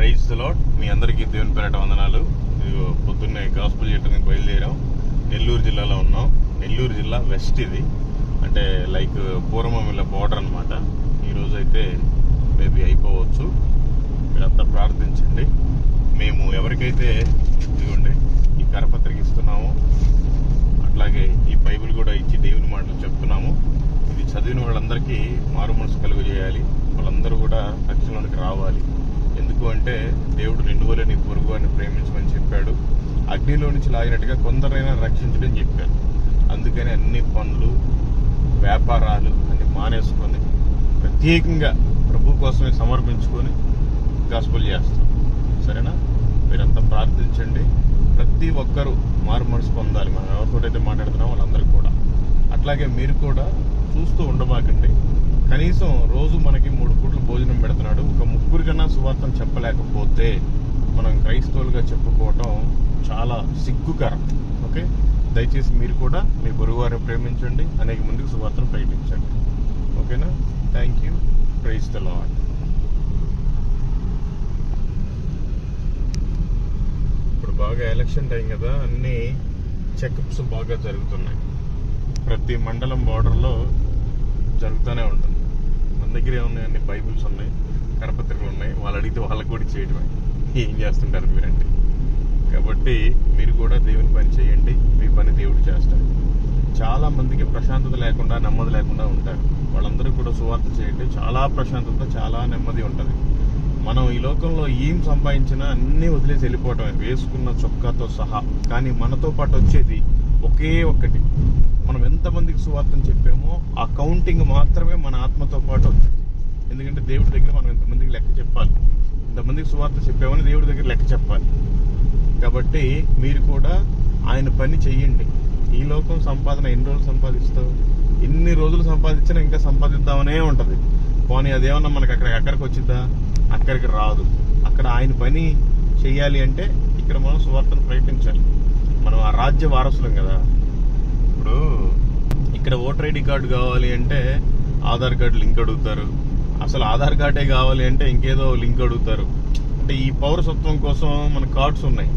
Praise the Lord. మీ అందరికీ దేవుని పేరట వందనాలు. పొద్దున్నే గాస్పుల్ చేయడానికి బయలుదేరాం. నెల్లూరు జిల్లాలో ఉన్నాం. నెల్లూరు జిల్లా వెస్ట్ ఇది, అంటే లైక్ పూర్వమిల్ల బోర్డర్ అనమాట. ఈరోజు అయితే మేబీ అయిపోవచ్చు. మీరంతా ప్రార్థించండి. మేము ఎవరికైతే ఇదిగోండి ఈ కరపత్రిక ఇస్తున్నామో, అట్లాగే ఈ బైబిల్ కూడా ఇచ్చి దేవుని మాటలు చెప్తున్నాము. ఇది చదివిన వాళ్ళందరికీ మారు మనసు కలుగజేయాలి. వాళ్ళందరూ కూడా రక్షణలోనికి రావాలి. ఎందుకు అంటే దేవుడు నిన్ను వలె నీ పొరుగు అని ప్రేమించమని చెప్పాడు. అగ్నిలో నుంచి లాగినట్టుగా కొందరైనా రక్షించడం చెప్పాడు. అందుకని అన్ని పనులు, వ్యాపారాలు అన్ని మానేసుకొని ప్రత్యేకంగా ప్రభు కోసమే సమర్పించుకొని గాస్పుల్ చేస్తాం. సరేనా? మీరంతా ప్రార్థించండి. ప్రతి ఒక్కరూ మారు మనసు పొందాలి. మనం ఎవరితోటైతే మాట్లాడుతున్నాం వాళ్ళందరూ కూడా. అట్లాగే మీరు కూడా చూస్తూ ఉండబాకండి. కనీసం రోజు మనకి 3 పూటలు భోజనం పెడుతున్నాడు. ఒక 3 కన్నా సువార్తను చెప్పలేకపోతే మనం క్రైస్తవులుగా చెప్పుకోవటం చాలా సిగ్గుకరం. ఓకే, దయచేసి మీరు కూడా మీ పొరుగువారిని ప్రేమించండి, అనేక మందికి సువార్తను ప్రకటించండి. ఓకేనా? Thank you. Praise the Lord. ఇప్పుడు బాగా ఎలక్షన్ టైం కదా, అన్ని చెకప్స్ బాగా జరుగుతున్నాయి. ప్రతి మండలం బార్డర్లో జరుగుతూనే ఉంటుంది. మన దగ్గర ఏమున్నాయి, అన్ని బైబిల్స్ ఉన్నాయి, కరపత్రికలు ఉన్నాయి. వాళ్ళు అడిగితే వాళ్ళకి కూడా చేయడమే. ఏం చేస్తుంటారు మీరంటే? కాబట్టి మీరు కూడా దేవుని పని చేయండి. మీ పని దేవుడు చేస్తాడు. చాలా మందికి ప్రశాంతత లేకుండా, నెమ్మది లేకుండా ఉంటారు. వాళ్ళందరూ కూడా సువార్త చేయండి. చాలా ప్రశాంతత, చాలా నెమ్మది ఉంటుంది. మనం ఈ లోకంలో ఏం సంపాదించినా అన్నీ వదిలేసి వెళ్ళిపోవటమే, వేసుకున్న చొక్కాతో సహా. కానీ మనతో పాటు వచ్చేది ఒకే ఒక్కటి. మనం ఎంతమందికి సువార్తను చెప్పామో ఆ కౌంటింగ్ మాత్రమే మన ఆత్మతో పాటు వచ్చింది. ఎందుకంటే దేవుడి దగ్గర మనం ఎంతమందికి లెక్క చెప్పాలి. ఇంతమందికి సువార్త చెప్పామని దేవుడి దగ్గర లెక్క చెప్పాలి. కాబట్టి మీరు కూడా ఆయన పని చెయ్యండి. ఈ లోకం సంపాదన ఎన్ని రోజులు సంపాదిస్తావు? ఎన్ని రోజులు సంపాదించినా ఇంకా సంపాదిద్దామనే ఉంటుంది. పోనీ అదేమన్నా మనకి అక్కడికి వచ్చిద్దా? అక్కడికి రాదు. అక్కడ ఆయన పని చెయ్యాలి అంటే ఇక్కడ మనం సువార్తను ప్రకటించాలి. మనం ఆ రాజ్య వారసులం కదా. ఇప్పుడు ఇక్కడ ఓటర్ ఐడి కార్డు కావాలి అంటే ఆధార్ కార్డు లింక్ అడుగుతారు. అసలు ఆధార్ కార్డే కావాలి అంటే ఇంకేదో లింక్ అడుగుతారు. అంటే ఈ పౌరసత్వం కోసం మన కార్డ్స్ ఉన్నాయి.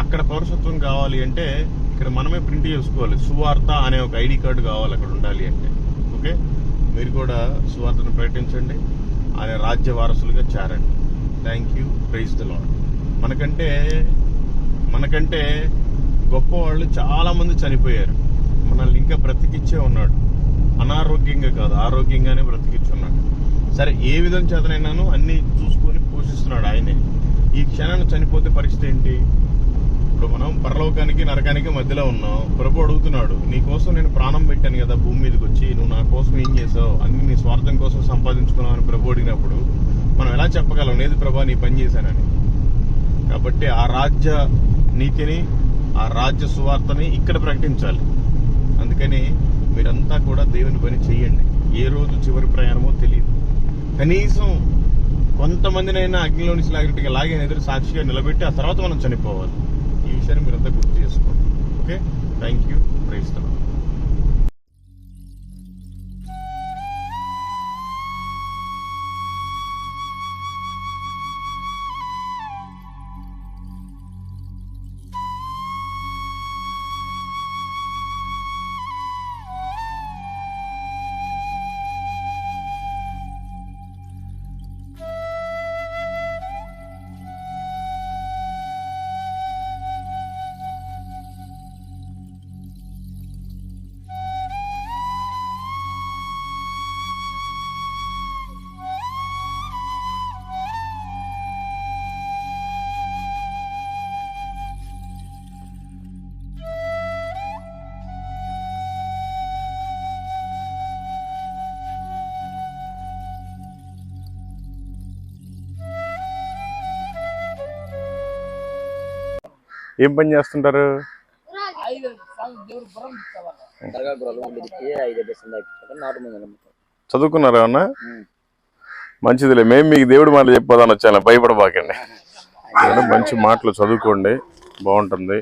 అక్కడ పౌరసత్వం కావాలి అంటే ఇక్కడ మనమే ప్రింట్ చేసుకోవాలి. సువార్త అనే ఒక ఐడి కార్డు కావాలి అక్కడ ఉండాలి అంటే. ఓకే, మీరు కూడా సువార్తను ప్రకటించండి. ఆయన రాజ్య వారసులుగా చేరండి. Thank you. Praise the Lord. మనకంటే గొప్ప వాళ్ళు చాలా మంది చనిపోయారు. మనల్ని ఇంకా బ్రతికిచ్చే ఉన్నాడు. అనారోగ్యంగా కాదు, ఆరోగ్యంగానే బ్రతికిచ్చున్నాడు. సరే, ఏ విధం చేతనైనాను అన్ని చూసుకొని పోషిస్తున్నాడు ఆయనే. ఈ క్షణాన్ని చనిపోతే పరిస్థితి ఏంటి? ఇప్పుడు మనం పరలోకానికి నరకానికి మధ్యలో ఉన్నాం. ప్రభు అడుగుతున్నాడు, నీ కోసం నేను ప్రాణం పెట్టాను కదా భూమి మీదకి వచ్చి, నువ్వు నా కోసం ఏం చేసావు? అన్ని నీ స్వార్థం కోసం సంపాదించుకున్నావు అని ప్రభు అడిగినప్పుడు మనం ఎలా చెప్పగలం, లేదు ప్రభా నీ పని చేశానని? కాబట్టి ఆ రాజ్య నీతిని, ఆ రాజ్య సువార్తని ఇక్కడ ప్రకటించాలి. అందుకని మీరంతా కూడా దేవుని పని చెయ్యండి. ఏ రోజు చివరి ప్రయాణమో తెలియదు. కనీసం కొంతమందినైనా అగ్నిలో నుంచి లాగినట్టుగా లాగే ఎదురు సాక్షిగా నిలబెట్టి ఆ తర్వాత మనం చనిపోవాలి. ఈ విషయాన్ని మీరంతా గుర్తు చేసుకోండి. Okay, thank you. Praise the Lord. ఏం పని చేస్తుంటారు? చదువుకున్నారా అన్నా? మంచిదిలే. మేము మీకు దేవుడి మాటలు చెప్పదని వచ్చాను, భయపడబాకండి. మంచి మాటలు చదువుకోండి, బాగుంటుంది.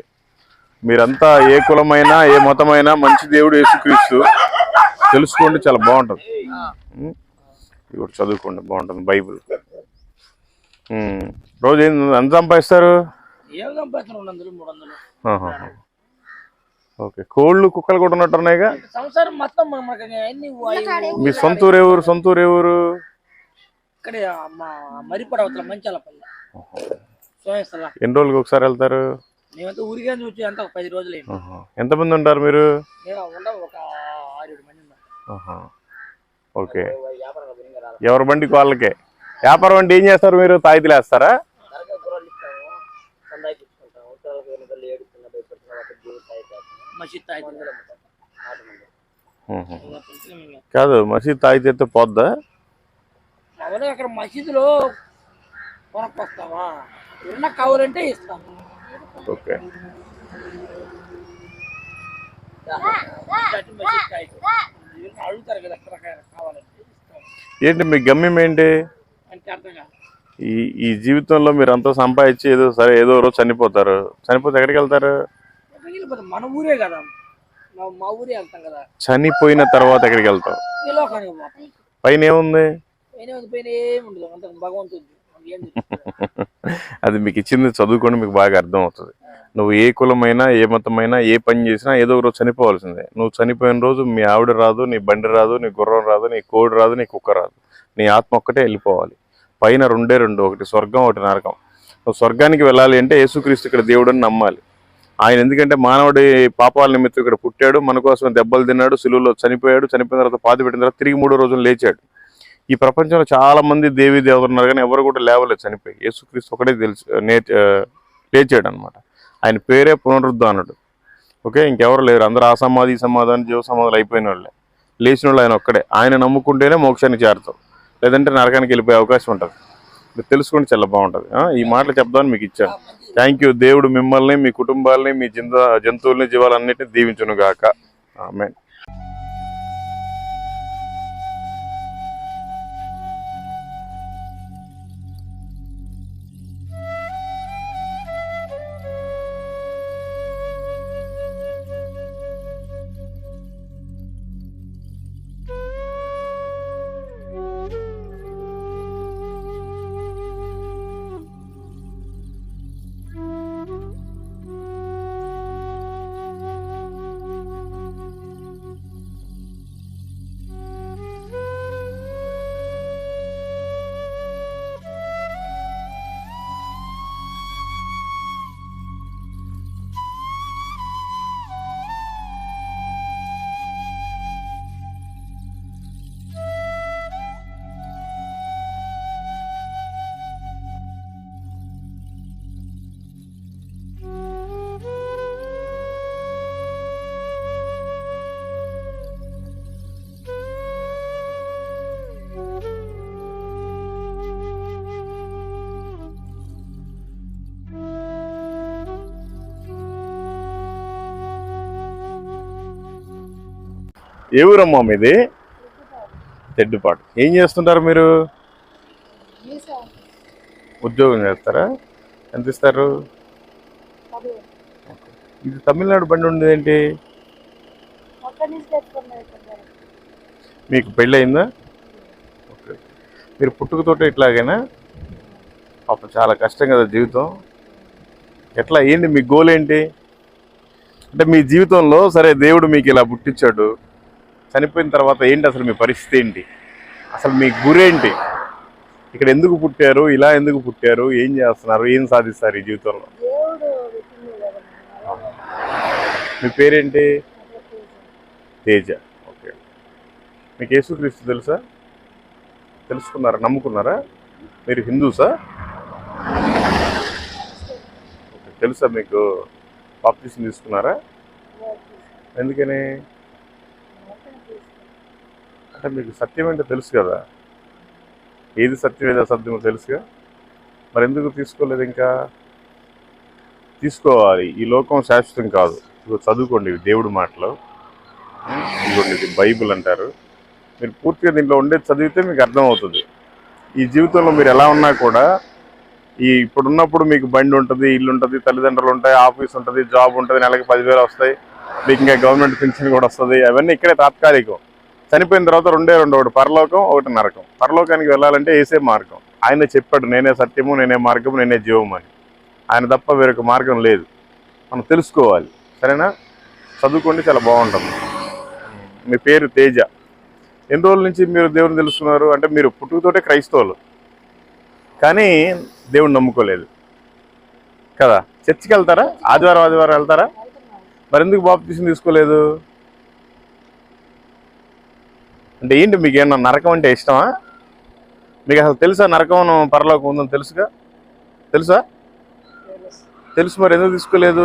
మీరంతా ఏ కులమైనా ఏ మతమైనా మంచి దేవుడు యేసుక్రీస్తు తెలుసుకోండి, చాలా బాగుంటుంది. ఇది కూడా చదువుకోండి, బాగుంటుంది బైబిల్. రోజు ఎంత సంపాదిస్తారు? ఏం సంపాదిస్తారు? 200, 300. ఓకే. కోళ్ళు కుక్కలు కూడా ఉన్నట్టున్నాయిగా. సంవత్సరం మొత్తం మీ సొంతూరు ఎవరు? సొంతూరు ఎవరు? ఇక్కడే మా మరిపడవతల మంచాలపల్లి. ఎన్ని రోజులకి ఒకసారి వెళ్తారు? మేమంతా ఊరికే చూసి అంతా 10 రోజులు. ఎంతమంది ఉంటారు మీరు? ఒక 6-7 మంది ఉన్నారు. ఓకే. ఎవరి బండికి వాళ్ళకే. వ్యాపారం అంటే ఏం చేస్తారు మీరు? తాయితీలు వేస్తారా? కాదు, మసీద్ తాయితే పోద్దా? అక్కడ మసీదులో కొనకొస్తావా? ఏమన్నా కావాలంటే ఇస్తాము. ఓకే. అడుగుతారు కదా కావాలంటే. ఏంటి మీ గమ్యం ఏంటి? ఈ జీవితంలో మీరు అంతా సంపాదించి ఏదో రోజు చనిపోతారు. చనిపోతే ఎక్కడికి వెళ్తారు? మన ఊరే కదా, మా ఊరే వెళ్తాం కదా. చనిపోయిన తర్వాత ఎక్కడికి వెళ్తావు? పైన ఏముంది? అది మీకు ఇచ్చింది చదువుకొని మీకు బాగా అర్థం అవుతుంది. నువ్వు ఏ కులమైనా, ఏ మతమైనా, ఏ పని చేసినా ఏదో ఒక రోజు చనిపోవాల్సిందే. నువ్వు చనిపోయిన రోజు మీ ఆవిడ రాదు, నీ బండి రాదు, నీ గుర్రం రాదు, నీ కోడి రాదు, నీ కుక్క రాదు. నీ ఆత్మ ఒక్కటే వెళ్ళిపోవాలి. పైన 2, ఒకటి స్వర్గం, ఒకటి నరకం. నువ్వు స్వర్గానికి వెళ్ళాలి అంటే యేసుక్రీస్తు ఇక్కడ దేవుడని నమ్మాలి. ఆయన ఎందుకంటే మానవుడి పాపాల నిమిత్తం ఇక్కడ పుట్టాడు, మన కోసం దెబ్బలు తిన్నాడు, సిలువలో చనిపోయాడు, చనిపోయిన తర్వాత పాతి పెట్టిన తర్వాత తిరిగి 3వ రోజున లేచాడు. ఈ ప్రపంచంలో చాలా మంది దేవీ దేవతలు ఉన్నారు, కానీ ఎవరు కూడా లేవలేదు చనిపోయి. యేసుక్రీస్తు ఒకటే లేచాడు అనమాట. ఆయన పేరే పునరుద్ధానుడు. ఓకే. ఇంకెవరు లేరు. అందరూ ఆ సమాధి, ఈ సమాధి అని జీవ సమాధులు అయిపోయిన వాళ్ళే. లేచిన వాళ్ళు ఆయన ఒక్కడే. ఆయన నమ్ముకుంటేనే మోక్షానికి చేరుతాం, లేదంటే నరకానికి వెళ్ళిపోయే అవకాశం ఉంటుంది. మీరు తెలుసుకుంటే చాలా బాగుంటుంది. ఈ మాటలు చెప్దామని మీకు ఇచ్చాను. Thank you. దేవుడు మిమ్మల్ని, మీ కుటుంబాలని, మీ జంతువుల్ని, జీవాలన్నింటినీ దీవించును గాక. ఆమేన్. ఏ ఊరమ్మా మీది? తెడ్డుపాటు. ఏం చేస్తుంటారు మీరు? ఉద్యోగం చేస్తారా? ఎంత ఇస్తారు? ఇది తమిళనాడు బండి ఉండేది ఏంటి? మీకు పెళ్ళి అయిందా? ఓకే. మీరు పుట్టుకతోటే ఇట్లాగైనా? పాపం చాలా కష్టం కదా జీవితం. ఎట్లా, ఏంటి మీ గోల్ ఏంటి? అంటే మీ జీవితంలో సరే దేవుడు మీకు ఇలా పుట్టించాడు, చనిపోయిన తర్వాత ఏంటి అసలు మీ పరిస్థితి ఏంటి? అసలు మీ గురేంటి? ఇక్కడ ఎందుకు పుట్టారు? ఇలా ఎందుకు పుట్టారు? ఏం చేస్తున్నారు? ఏం సాధిస్తారు ఈ జీవితంలో? మీ పేరేంటి? తేజ. ఓకే. మీకు యేసుక్రీస్తు తెలుసా? తెలుసుకున్నారా? నమ్ముకున్నారా? మీరు హిందూసా? ఓకే. తెలుసా మీకు? బాప్టిజం తీసుకున్నారా? ఎందుకని? అంటే మీకు సత్యం ఏంటో తెలుసు కదా, ఏది సత్యం ఏది అసత్యమో తెలుసుగా, మరి ఎందుకు తీసుకోలేదు? ఇంకా తీసుకోవాలి. ఈ లోకం శాశ్వతం కాదు. ఇదిగో చదువుకోండి దేవుడి మాటలు, ఇదిగోండి ఇది బైబుల్ అంటారు. మీరు పూర్తిగా దీంట్లో ఉండేది చదివితే మీకు అర్థమవుతుంది. ఈ జీవితంలో మీరు ఎలా ఉన్నా కూడా ఇప్పుడున్నప్పుడు మీకు బండి ఉంటుంది, ఇల్లు ఉంటుంది, తల్లిదండ్రులు ఉంటాయి, ఆఫీస్ ఉంటుంది, జాబ్ ఉంటుంది, నెలకి 10,000 వస్తాయి, మీకు ఇంకా గవర్నమెంట్ పెన్షన్ కూడా వస్తుంది. అవన్నీ ఇక్కడే తాత్కాలికం. చనిపోయిన తర్వాత 2, ఒకటి పరలోకం, ఒకటి నరకం. పరలోకానికి వెళ్ళాలంటే ఏసే మార్గం. ఆయన చెప్పాడు, నేనే సత్యము, నేనే మార్గము, నేనే జీవము అని. ఆయన తప్ప వేరొక మార్గం లేదు. మనం తెలుసుకోవాలి. సరేనా? చదువుకోండి, చాలా బాగుంటుంది. మీ పేరు తేజ. ఎన్ని రోజుల నుంచి మీరు దేవుని తెలుసుకున్నారు? అంటే మీరు పుట్టుకతోటే క్రైస్తవులు, కానీ దేవుని నమ్ముకోలేదు కదా. చర్చికి వెళ్తారా? ఆదివారం వెళ్తారా? మరి ఎందుకు బాప్తీసం తీసుకోలేదు? అంటే ఏంటి, మీకు ఏమన్నా నరకం అంటే ఇష్టమా? మీకు అసలు తెలుసా నరకం పరలోకం ఉందని? తెలుసా? తెలుసు, మరి ఎందుకు తీసుకోలేదు?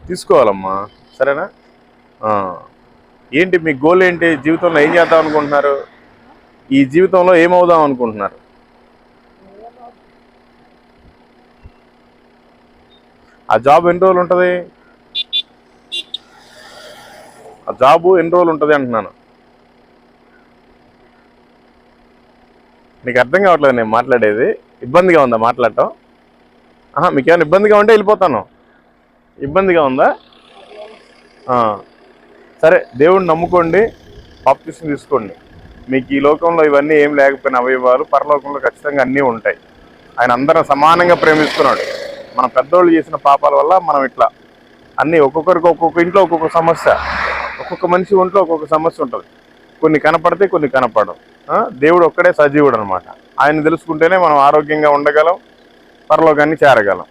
తీసుకోవాలమ్మా, సరేనా? ఏంటి మీ గోల్ ఏంటి? జీవితంలో ఏం చేద్దాం అనుకుంటున్నారు? ఈ జీవితంలో ఏమవుదాం అనుకుంటున్నారు? ఆ జాబ్ ఎన్ని రోజులు ఉంటుంది? ఆ జాబు ఎన్ని రోజులు ఉంటుంది అంటున్నాను. నీకు అర్థం కావట్లేదు నేను మాట్లాడేది. ఇబ్బందిగా ఉందా మాట్లాడటం? మీకేమైనా ఇబ్బందిగా ఉంటే వెళ్ళిపోతాను. ఇబ్బందిగా ఉందా? సరే, దేవుడిని నమ్ముకోండి, బాప్తిసం తీసుకోండి. మీకు ఈ లోకంలో ఇవన్నీ ఏం లేకపోయినా అవయవాలు పరలోకంలో ఖచ్చితంగా అన్నీ ఉంటాయి. ఆయన అందరం సమానంగా ప్రేమిస్తున్నాడు. మన పెద్దోళ్ళు చేసిన పాపాల వల్ల మనం ఇట్లా అన్నీ ఒక్కొక్కరికి ఒక్కొక్క ఇంట్లో ఒక్కొక్క సమస్య, ఒక్కొక్క మనిషి ఒంట్లో ఒక్కొక్క సమస్య ఉంటుంది. కొన్ని కనపడితే కొన్ని కనపడవు. దేవుడు ఒక్కడే సజీవుడు అనమాట. ఆయన తెలుసుకుంటేనే మనం ఆరోగ్యంగా ఉండగలం, పరలోకాన్ని చేరగలం.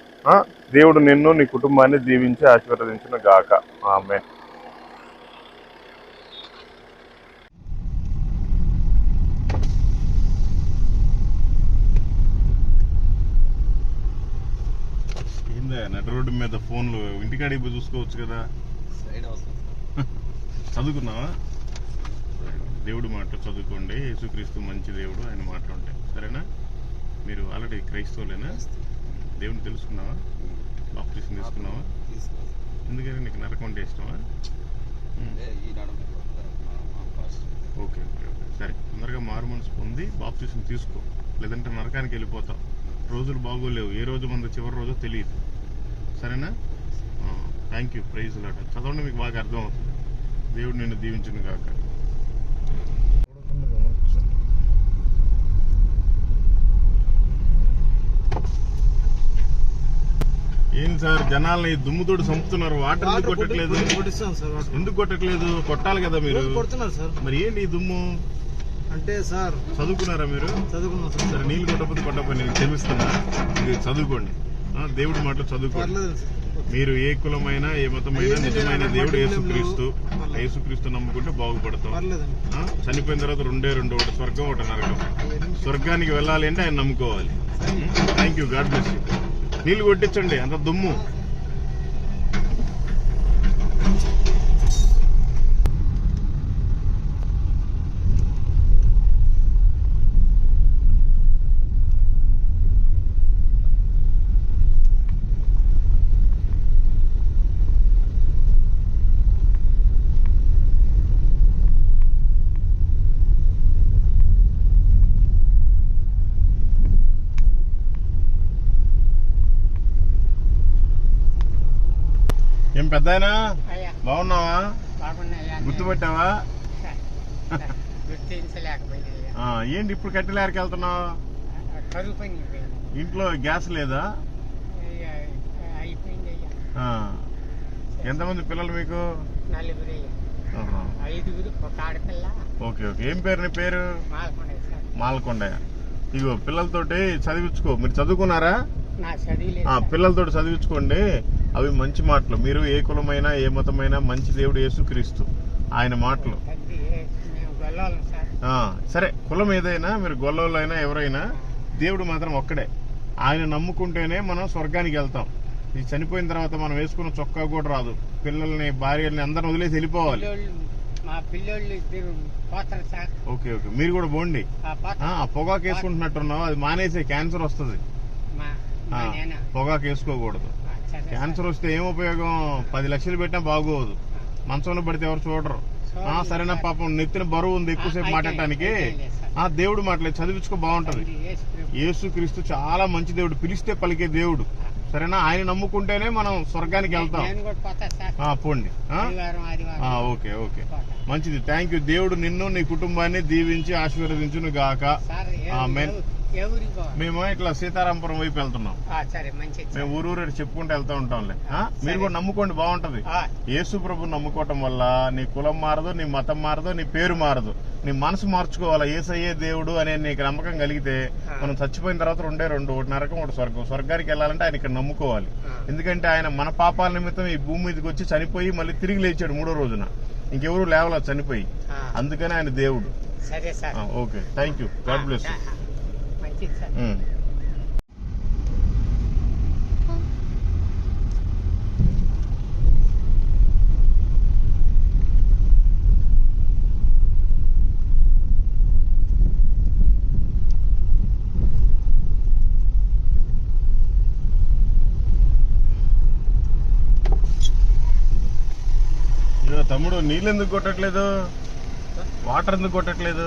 దేవుడు నిన్ను, నీ కుటుంబాన్ని దీవించి ఆశీర్వదించును గాక. ఆమేన్. నడి రోడ్డు మీద ఫోన్లు ఇంటికాడికి పోయి చూసుకోవచ్చు కదా. చదువుకున్నావా? దేవుడు మాటలు చదువుకోండి. యేసుక్రీస్తు మంచి దేవుడు, ఆయన మాటలు ఉంటాయి. సరేనా? మీరు ఆల్రెడీ క్రైస్తవులేనా? దేవుని తెలుసుకున్నావా? బాప్తిసం తీసుకున్నావా? ఎందుకని నీకు నరకం అంటే ఇష్టమా? ఓకే, సరే, తొందరగా మారు మనసు పొంది బాప్తిసం తీసుకో, లేదంటే నరకానికి వెళ్ళిపోతావు. రోజులు బాగోలేవు, ఏ రోజు మన చివరి రోజు తెలియదు. సరేనా? Thank you. Praise Lord. చదవండి, మీకు బాగా అర్థం అవుతుంది. దేవుడు నిన్ను దీవించును గాక. ఏం సార్, జనాల్ని దుమ్ముతోడు చంపుతున్నారు. వాటర్ ఎందుకు కొట్టట్లేదు? ఎందుకు కొట్టట్లేదు? కొట్టాలి కదా మీరు. మరి ఏంటి ఈ దుమ్ము అంటే? సార్ చదువుకున్నారా మీరు? చదువుకున్నాం సార్. సరే, నీళ్ళు కొట్టకపోతే నేను క్షమిస్తున్నా. మీరు చదువుకోండి, దేవుడి మాటలు చదువుకోండి. మీరు ఏ కులమైనా ఏ మతమైనా నిజమైన దేవుడు యేసుక్రీస్తు. యేసుక్రీస్తు నమ్ముకుంటే బాగుపడతాం. చనిపోయిన తర్వాత రెండు, ఒకటి స్వర్గం, ఒకటి నరకం. స్వర్గానికి వెళ్ళాలి అంటే ఆయన నమ్ముకోవాలి. Thank you. God bless you. నీళ్ళు కొట్టించండి, అంత దుమ్ము. ఏం పెద్దాయనా, బాగున్నావా? గుర్తుపెట్టావా? ఏంటి ఇప్పుడు కట్టెలేరికి వెళ్తున్నావు? ఇంట్లో గ్యాస్ లేదా? ఎంతమంది పిల్లలు మీకు? ఓకే. ఏం పేరు నీ పేరు? మాలకొండయ్య. ఇగో పిల్లలతోటి చదివించుకో. మీరు చదువుకున్నారా? పిల్లలతోటి చదివించుకోండి. అవి మంచి మాటలు. మీరు ఏ కులమైనా ఏ మతమైనా మంచి దేవుడు యేసుక్రీస్తు, ఆయన మాటలు. సరే, కులం ఏదైనా, మీరు గొల్లవాళ్ళైనా ఎవరైనా, దేవుడు మాత్రం ఒక్కడే. ఆయన నమ్ముకుంటేనే మనం స్వర్గానికి వెళ్తాం. ఇది చనిపోయిన తర్వాత మనం వేసుకున్న చొక్కా కూడా రాదు. పిల్లల్ని, భార్యల్ని అందరిని వదిలేసి వెళ్ళిపోవాలి. ఓకే. మీరు కూడా పోండి. పొగాకు వేసుకుంటున్నట్టున్నావు, అది మానేసే. క్యాన్సర్ వస్తుంది. పొగాకు వేసుకోకూడదు. క్యాన్సర్ వస్తే ఏం ఉపయోగం? 10 లక్షలు పెట్టినా బాగోదు. మంచంలో పడితే ఎవరు చూడరు. సరేనా పాపం నెత్తిన బరువు ఉంది ఎక్కువసేపు మాట్లాడటానికి. దేవుడు మాటలేదు, చదివించుకో బాగుంటది. యేసుక్రీస్తు చాలా మంచి దేవుడు, పిలిస్తే పలికే దేవుడు. సరేనా, ఆయన నమ్ముకుంటేనే మనం స్వర్గానికి వెళ్తాం. పోండి. ఓకే ఓకే, మంచిది. Thank you. దేవుడు నిన్ను నీ కుటుంబాన్ని దీవించి ఆశీర్వదించును గాక. మేము ఇట్లా సీతారాంపురం వైపు వెళ్తున్నాం. మేము ఊరూరు చెప్పుకుంటూ వెళ్తూ ఉంటాంలే. మీరు కూడా నమ్ముకోండి, బాగుంటది. యేసు ప్రభు నమ్ముకోవటం వల్ల నీ కులం మారదు, నీ మతం మారదు, నీ పేరు మారదు. నీ మనసు మార్చుకోవాలా. యేసయ్యే దేవుడు అనే నీకు నమ్మకం కలిగితే మనం చచ్చిపోయిన తర్వాత ఒకటి నరకం, ఒకటి స్వర్గం. స్వర్గానికి వెళ్ళాలంటే ఆయన ఇక్కడ నమ్ముకోవాలి. ఎందుకంటే ఆయన మన పాపాల నిమిత్తం ఈ భూమి మీదకి వచ్చి చనిపోయి మళ్ళీ తిరిగి లేచాడు 3వ రోజున. ఇంకెవరు లేవలేదు చనిపోయి, అందుకని ఆయన దేవుడు. Okay, thank you. God bless you. తమ్ముడు, నీళ్ళు ఎందుకు కొట్టట్లేదు? వాటర్ ఎందుకు కొట్టట్లేదు?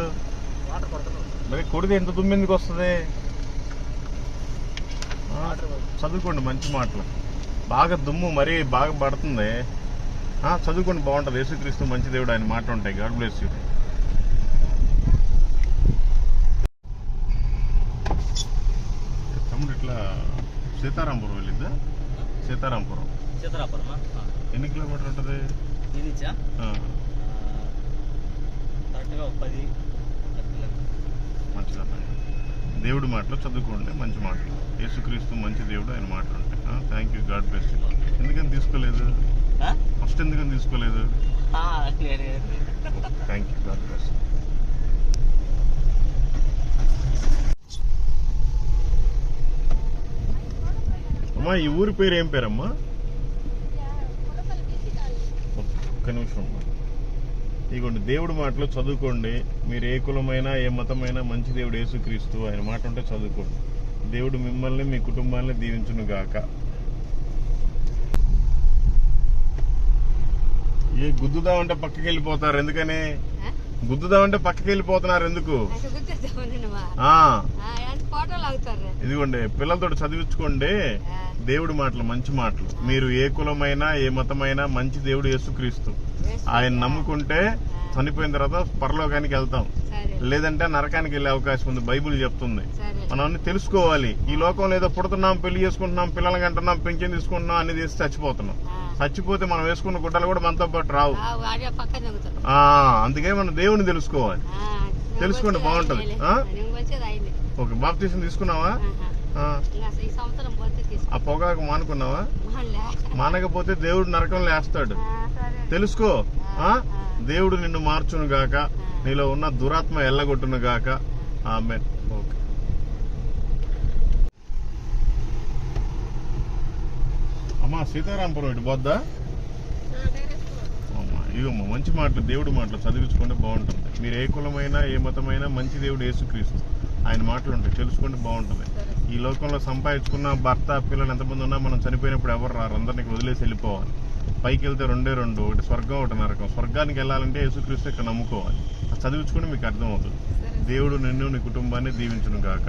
మరి కొడితే ఎంత దుమ్ము ఎందుకు వస్తుంది? చదువుకోండి, మంచి మాటలు. బాగా దుమ్ము మరీ బాగా పడుతుంది. చదువుకోండి, బాగుంటుంది. యేసుక్రీస్తు మంచి దేవుడు, ఆయన మాట ఉంటాయి. God bless you. తమ్ముడు ఇట్లా సీతారాంపురం వెళ్ళిద్దా? సీతారాంపురం ఎన్ని కిలోమీటర్ ఉంటుంది? మంచిదన్న. దేవుడి మాటలు చదువుకోండి, మంచి మాటలు. యేసుక్రీస్తు మంచి దేవుడు, ఆయన మాటలు ఉంటాయి. Thank you. God bless you. ఎందుకని తీసుకోలేదు? ఫస్ట్ ఎందుకని తీసుకోలేదు? Thank you. God bless you. అమ్మా, ఈ ఊరి పేరు ఏం పేరమ్మా? ఒక్క నిమిషం. ఇదిగోండి, దేవుడి మాటలు చదువుకోండి. మీరు ఏ కులమైనా ఏ మతమైనా మంచి దేవుడు యేసుక్రీస్తు, ఆయన మాట ఉంటే చదువుకోండి. దేవుడు మిమ్మల్ని మీ కుటుంబాన్ని దీవించును గాక. ఏ గుద్దుదామంటే పక్కకి వెళ్ళిపోతారు ఎందుకని? గుద్దుదామంటే పక్కకి వెళ్ళిపోతున్నారు ఎందుకు? ఇదిగోండి, పిల్లలతో చదివించుకోండి దేవుడి మాటలు, మంచి మాటలు. మీరు ఏ కులమైనా ఏ మతమైనా మంచి దేవుడు యేసుక్రీస్తు, ఆయన నమ్ముకుంటే చనిపోయిన తర్వాత పరలోకానికి వెళ్తాం, లేదంటే నరకానికి వెళ్ళే అవకాశం ఉంది. బైబిల్ చెప్తుంది. మనం అన్ని తెలుసుకోవాలి. ఈ లోకంలో ఏదో పుడుతున్నాం, పెళ్లి చేసుకుంటున్నాం, పిల్లలకి అంటున్నాం, పెన్షన్ తీసుకుంటున్నాం, అన్ని తీసి చచ్చిపోతున్నాం. చచ్చిపోతే మనం వేసుకున్న గుడ్డలు కూడా మనతో పాటు రావు. అందుకే మనం దేవుని తెలుసుకోవాలి. తెలుసుకోండి, బాగుంటది. ఓకే, బాప్తీసం తీసుకున్నావా? ఆ పొగాకు మానుకున్నావా? మానకపోతే దేవుడు నరకంలో వేస్తాడు. తెలుసుకో. దేవుడు నిన్ను మార్చును గాక, నీలో ఉన్న దురాత్మ ఎల్లగొట్టును గాక. ఆమేన్. ఓకే. అమ్మా, సీతారాంపురం ఇటు పోద్దా? ఇవమ్మా, మంచి మాటలు, దేవుడి మాటలు చదివించుకుంటే బాగుంటుంది. మీరు ఏ కులమైనా ఏ మతమైనా మంచి దేవుడు యేసుక్రీస్తు, ఆయన మాటలు ఉంటాయి, తెలుసుకుంటే బాగుంటుంది. ఈ లోకంలో సంపాదించుకున్న భర్త పిల్లలు ఎంతమంది ఉన్నా మనం చనిపోయినప్పుడు ఎవరు రారు, అందరినీ వదిలేసి వెళ్ళిపోవాలి. పైకి వెళ్తే రెండే రెండు, ఒకటి స్వర్గం, ఒకటి నరకం. స్వర్గానికి వెళ్ళాలంటే యేసుక్రీస్తు ఇక్కడ నమ్ముకోవాలి. చదివించుకుంటే మీకు అర్థమవుతుంది. దేవుడు నిన్ను నీ కుటుంబాన్ని దీవించును గాక.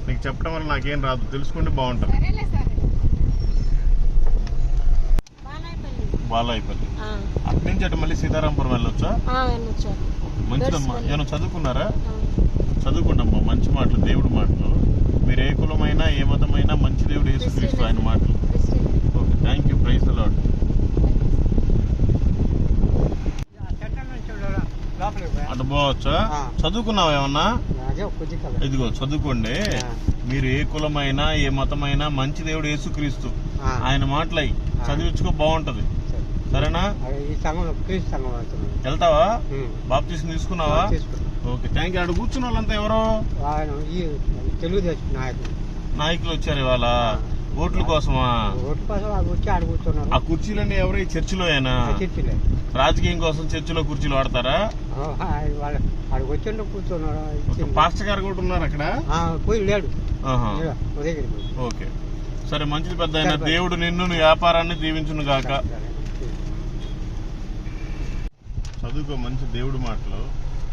నీకు చెప్పడం వల్ల నాకేం రాదు, తెలుసుకుంటే బాగుంటుంది. బాలాయిపల్లి అటు నుంచి అటు మళ్ళీ సీతారాంపురం వెళ్ళొచ్చా? మంచిదమ్మా. ఏమైనా చదువుకున్నారా? చదువుకుంటమ్మా, మంచి మాటలు, దేవుడి మాటలు. మీరు ఏ కులమైనా ఏ మతమైనా మంచి దేవుడు యేసుక్రీస్తు, ఆయన మాటలు. Okay, thank you. Praise the Lord. అటు పోవచ్చా? చదువుకున్నావా ఏమన్నా? ఇదిగో చదువుకోండి. మీరు ఏ కులమైనా ఏ మతమైనా మంచి దేవుడు యేసుక్రీస్తు, ఆయన మాటలై చదివించుకో, బాగుంటది. సరేనా? వెళ్తావా? బాప్తీసం తీసుకున్నావా? Okay, thank you. అక్కడ కూర్చున్న వాళ్ళంతా ఎవరో తెలుగుదేశం నాయకులు వచ్చారు ఇవాళ ఓట్ల కోసమా? ఆ కుర్చీలన్నీ ఎవరు? ఈ చర్చిలోయేనా? రాజకీయం కోసం చర్చిలో కుర్చీలు వాడతారా? పాస్టర్ గారు కూడా ఉన్నారు అక్కడ? ఓకే, సరే, మంచిది పెద్ద ఆయన. దేవుడు నిన్ను నీ వ్యాపారాన్ని దీవించును గాక. చదువుకో మంచి దేవుడి మాటలు.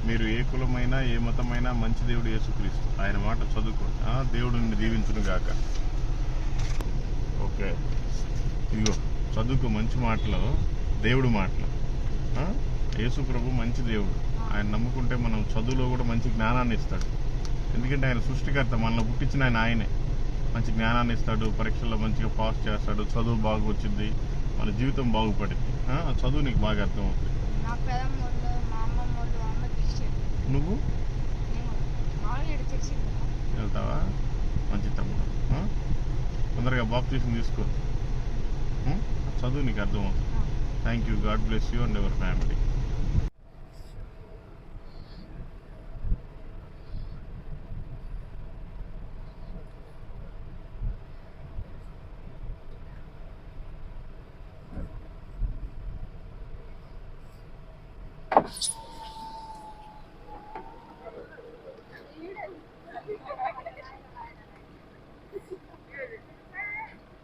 మీరు ఏ కులమైనా ఏ మతమైనా మంచి దేవుడు యేసుక్రీస్తు, ఆయన మాట చదువుకోండి. దేవుడిని దీవించును గాక. ఓకే, ఇదిగో చదువుకో మంచి మాటలు, దేవుడి మాటలు. యేసు ప్రభు మంచి దేవుడు. ఆయన నమ్ముకుంటే మనం చదువులో కూడా మంచి జ్ఞానాన్ని ఇస్తాడు. ఎందుకంటే ఆయన సృష్టికర్త, మనల్ని పుట్టించిన ఆయనే. మంచి జ్ఞానాన్ని ఇస్తాడు, పరీక్షల్లో మంచిగా పాస్ చేస్తాడు, చదువు బాగా వచ్చింది, మన జీవితం బాగుపడింది. చదువు నీకు బాగా అర్థమవుతుంది. నువ్వు వెళ్తావా? మంచి తమ్ముడు, తొందరగా బాప్టిజం తీసుకో. చదువు నీకు అర్థమవుతుంది. Thank you. God bless you and your family.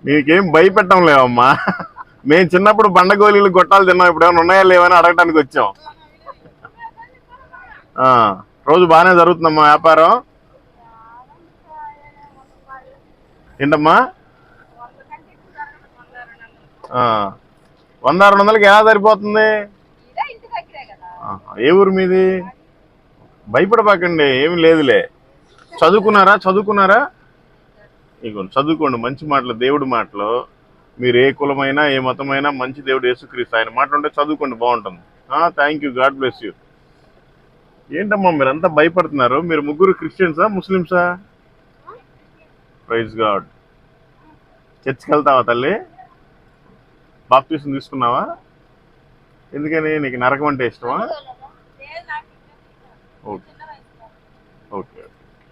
నీకేం భయపెట్టం లేవమ్మా. మేము చిన్నప్పుడు బండగోళీలు గొట్టాలు తిన్నాం, ఇప్పుడు ఏమైనా ఉన్నాయా లేవని అడగటానికి వచ్చాం. రోజు బాగానే జరుగుతుందమ్మా వ్యాపారం? ఏంటమ్మా 100-200కి ఎలా సరిపోతుంది? ఏ ఊరు మీది? భయపడబాకండి, ఏమి లేదులే. చదువుకున్నారా? ఇగో చదువుకోండి మంచి మాటలు, దేవుడి మాటలు. మీరు ఏ కులమైనా ఏ మతమైనా మంచి దేవుడు యేసుక్రీస్తు, ఆయన మాట ఉంటే చదువుకోండి, బాగుంటుంది. Thank you. God bless you. ఏంటమ్మా మీరంతా భయపడుతున్నారు? మీరు ముగ్గురు క్రిస్టియన్సా ముస్లిమ్సా? Praise God. చర్చికి వెళ్తావా తల్లి? బాప్టిజం తీసుకున్నావా? ఎందుకని? నీకు నరకం అంటే ఇష్టమా? Okay okay.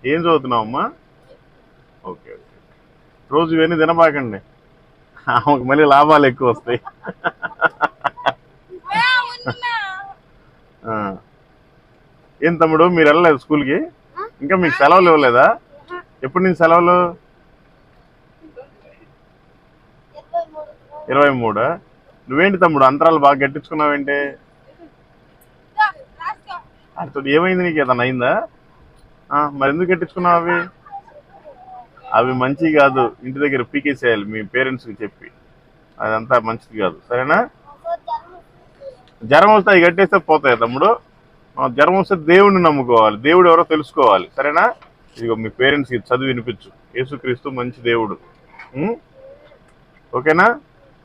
ఏం చదువుతున్నావమ్మా? Okay okay. రోజు ఇవన్నీ తినబాకండి, ఆమెకు మళ్ళీ లాభాలు ఎక్కువ వస్తాయి. ఏం తమ్ముడు మీరు వెళ్ళలేదు స్కూల్కి? ఇంకా మీకు సెలవులు ఇవ్వలేదా? ఎప్పుడు నుంచి సెలవులు? 23. నువ్వేంటి తమ్ముడు అంతరాలు బాగా గట్టించుకున్నావేంటి? అతడు ఏమైంది, నీకు ఏదన్నా అయిందా? మరి ఎందుకు గట్టించుకున్నావు? అవి మంచివి కాదు, ఇంటి దగ్గర పీకేసేయాలి మీ పేరెంట్స్కి చెప్పి. అదంతా మంచిది కాదు, సరేనా? జ్వరం వస్తే అవి కట్టేస్తే పోతాయి తమ్ముడు. జ్వరం వస్తే దేవుడిని నమ్ముకోవాలి, దేవుడు ఎవరో తెలుసుకోవాలి, సరేనా? ఇదిగో మీ పేరెంట్స్కి చదివి వినిపించు, యేసుక్రీస్తు మంచి దేవుడు. ఓకేనా?